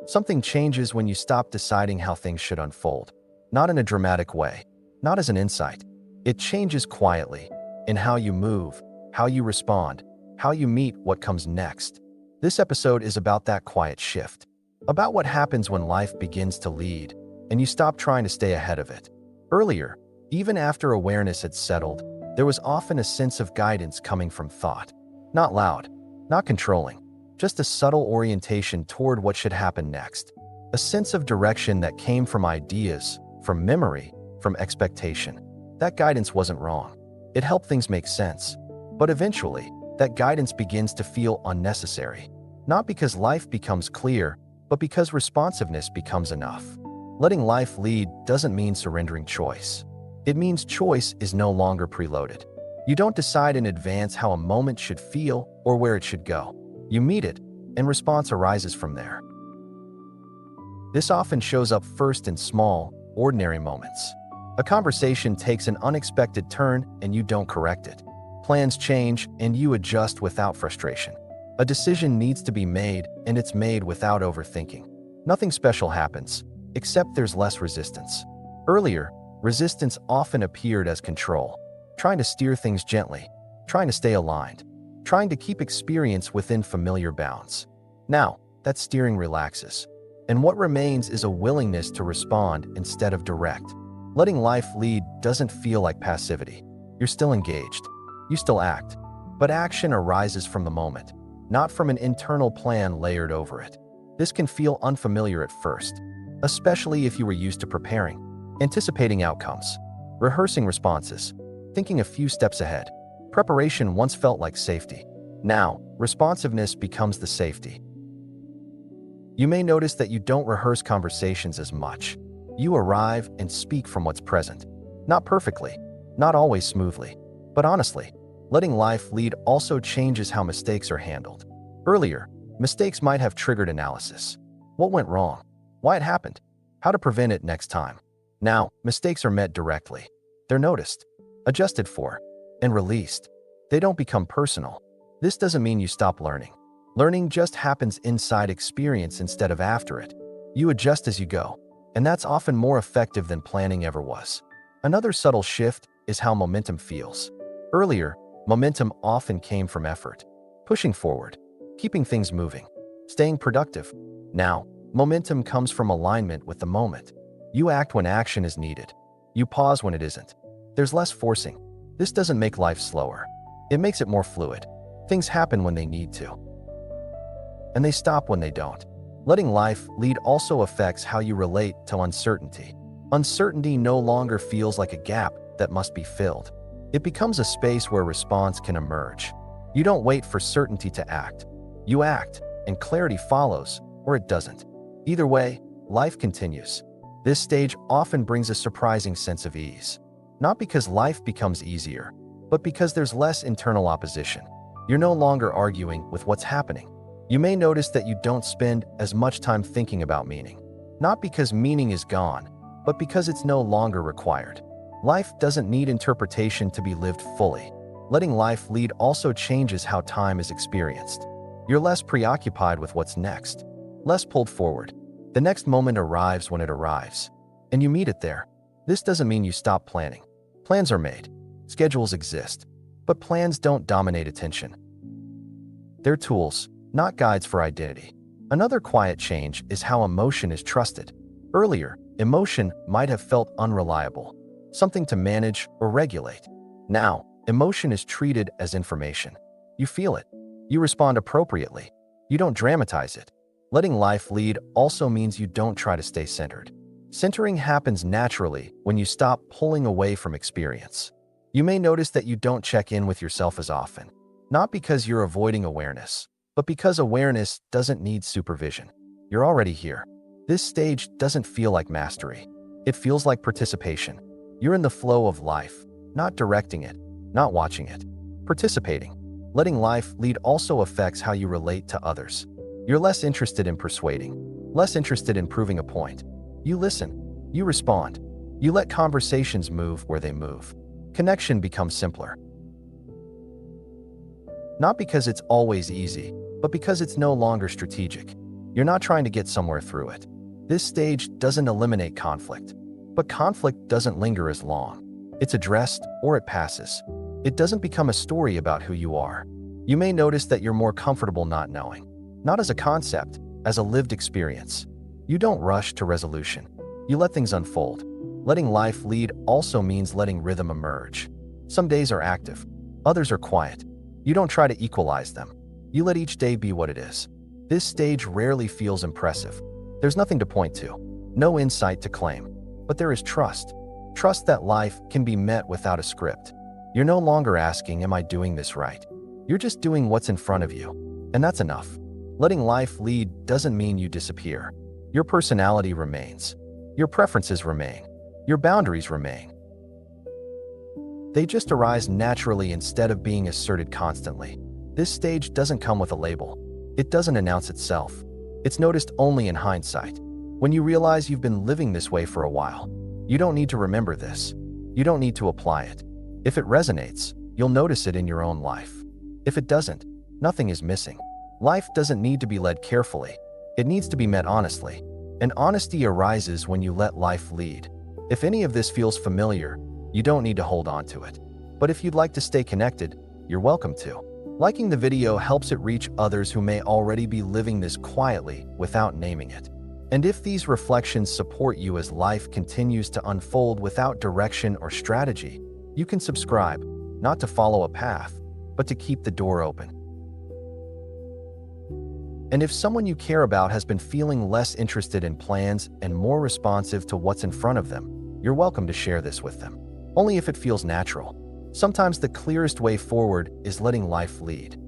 Something changes when you stop deciding how things should unfold. Not in a dramatic way, not as an insight. It changes quietly in how you move, how you respond, how you meet what comes next. This episode is about that quiet shift, about what happens when life begins to lead and you stop trying to stay ahead of it. Earlier, even after awareness had settled, there was often a sense of guidance coming from thought. Not loud, not controlling, just a subtle orientation toward what should happen next. A sense of direction that came from ideas, from memory, from expectation. That guidance wasn't wrong. It helped things make sense. But eventually, that guidance begins to feel unnecessary. Not because life becomes clear, but because responsiveness becomes enough. Letting life lead doesn't mean surrendering choice. It means choice is no longer preloaded. You don't decide in advance how a moment should feel or where it should go. You meet it, and response arises from there. This often shows up first in small, ordinary moments. A conversation takes an unexpected turn and you don't correct it. Plans change and you adjust without frustration. A decision needs to be made and it's made without overthinking. Nothing special happens, except there's less resistance. Earlier, resistance often appeared as control, trying to steer things gently, trying to stay aligned, trying to keep experience within familiar bounds. Now, that steering relaxes, and what remains is a willingness to respond instead of direct. Letting life lead doesn't feel like passivity. You're still engaged. You still act. But action arises from the moment, not from an internal plan layered over it. This can feel unfamiliar at first, especially if you were used to preparing, anticipating outcomes, rehearsing responses, thinking a few steps ahead. Preparation once felt like safety. Now, responsiveness becomes the safety. You may notice that you don't rehearse conversations as much. You arrive and speak from what's present. Not perfectly, not always smoothly, but honestly. Letting life lead also changes how mistakes are handled. Earlier, mistakes might have triggered analysis. What went wrong? Why it happened? How to prevent it next time? Now, mistakes are met directly. They're noticed, adjusted for, and released. They don't become personal. This doesn't mean you stop learning. Learning just happens inside experience instead of after it. You adjust as you go, and that's often more effective than planning ever was. Another subtle shift is how momentum feels. Earlier, momentum often came from effort, pushing forward, keeping things moving, staying productive. Now, momentum comes from alignment with the moment. You act when action is needed. You pause when it isn't. There's less forcing. This doesn't make life slower. It makes it more fluid. Things happen when they need to, and they stop when they don't. Letting life lead also affects how you relate to uncertainty. Uncertainty no longer feels like a gap that must be filled. It becomes a space where response can emerge. You don't wait for certainty to act. You act, and clarity follows, or it doesn't. Either way, life continues. This stage often brings a surprising sense of ease. Not because life becomes easier, but because there's less internal opposition. You're no longer arguing with what's happening. You may notice that you don't spend as much time thinking about meaning. Not because meaning is gone, but because it's no longer required. Life doesn't need interpretation to be lived fully. Letting life lead also changes how time is experienced. You're less preoccupied with what's next, less pulled forward. The next moment arrives when it arrives, and you meet it there. This doesn't mean you stop planning. Plans are made, schedules exist, but plans don't dominate attention. They're tools, not guides for identity. Another quiet change is how emotion is trusted. Earlier, emotion might have felt unreliable, something to manage or regulate. Now, emotion is treated as information. You feel it. You respond appropriately. You don't dramatize it. Letting life lead also means you don't try to stay centered. Centering happens naturally when you stop pulling away from experience. You may notice that you don't check in with yourself as often, not because you're avoiding awareness, but because awareness doesn't need supervision. You're already here. This stage doesn't feel like mastery. It feels like participation. You're in the flow of life, not directing it, not watching it, participating. Letting life lead also affects how you relate to others. You're less interested in persuading, less interested in proving a point. You listen, you respond, you let conversations move where they move. Connection becomes simpler. Not because it's always easy, but because it's no longer strategic. You're not trying to get somewhere through it. This stage doesn't eliminate conflict, but conflict doesn't linger as long. It's addressed or it passes. It doesn't become a story about who you are. You may notice that you're more comfortable not knowing, not as a concept, as a lived experience. You don't rush to resolution. You let things unfold. Letting life lead also means letting rhythm emerge. Some days are active, others are quiet. You don't try to equalize them. You let each day be what it is. This stage rarely feels impressive. There's nothing to point to, no insight to claim, but there is trust. Trust that life can be met without a script. You're no longer asking, am I doing this right? You're just doing what's in front of you, and that's enough. Letting life lead doesn't mean you disappear. Your personality remains. Your preferences remain. Your boundaries remain. They just arise naturally instead of being asserted constantly. This stage doesn't come with a label. It doesn't announce itself. It's noticed only in hindsight. When you realize you've been living this way for a while, you don't need to remember this. You don't need to apply it. If it resonates, you'll notice it in your own life. If it doesn't, nothing is missing. Life doesn't need to be led carefully. It needs to be met honestly. And honesty arises when you let life lead. If any of this feels familiar, you don't need to hold on to it. But if you'd like to stay connected, you're welcome to. Liking the video helps it reach others who may already be living this quietly without naming it. And if these reflections support you as life continues to unfold without direction or strategy, you can subscribe, not to follow a path, but to keep the door open. And if someone you care about has been feeling less interested in plans and more responsive to what's in front of them, you're welcome to share this with them. Only if it feels natural. Sometimes the clearest way forward is letting life lead.